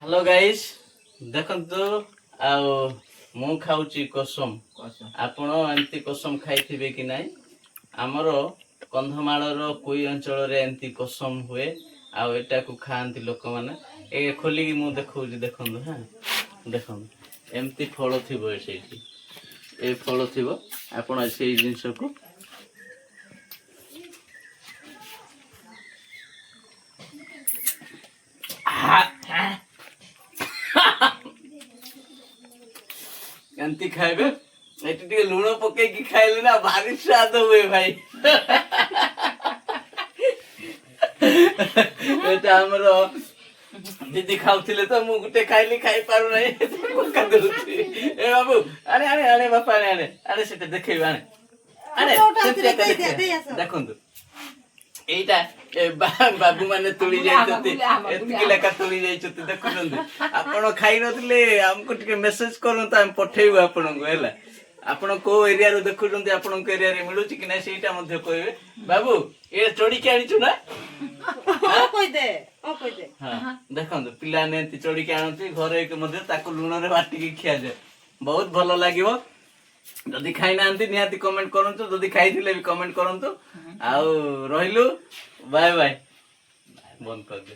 Hello guys देखंतु आउ मु खाउची कसम आपण एंती कसम खाइथिबे कि नाही हमरो कंधमाळर कोई अंचल रे एंती कसम हुए आउ एटा को खांती लोक माने ए खोली कि मु देखौजी देखंतु हां देखंतु एंती फळ थिबो सेठी ए फळ थिबो आपण सेई जिंस को एंती खाइबे एटी टिके लूण पके की खाइले ना भारी स्वाद हुए भाई एटा हमरो दीदी खाउथिले तो मु गुटे खाइली खाइ पारु नै पका दउथि ए बाबू आने आने आने बापा आने आने आने सेटा देखैबा आने आने देखंतु एटा बाबू माने तुली जाइछथि एतकी लेका तुली जाइछथि देखुछन्ति आपण खाइ नथिले हमको टिके मेसेज करन त हम पठेइबो आपण को हैला आपण को एरिया रो देखुछन्ति आपण को एरिया रे मिलुछि कि नै सेटा मध्ये कहबे बाबू ए चोडी के आनिछु ना ओ कहि दे हां देखंतु पिला ने ति चोडी के आनथि घरे के मध्ये ताको लूण रे बाटी के खिया जाय बहुत भलो लागिवो जदि खाइ नांती निहाती कमेंट करंतु जदि खाइथिले भी कमेंट करंतु आउ रहिलु बाय बाय बंद कर दे।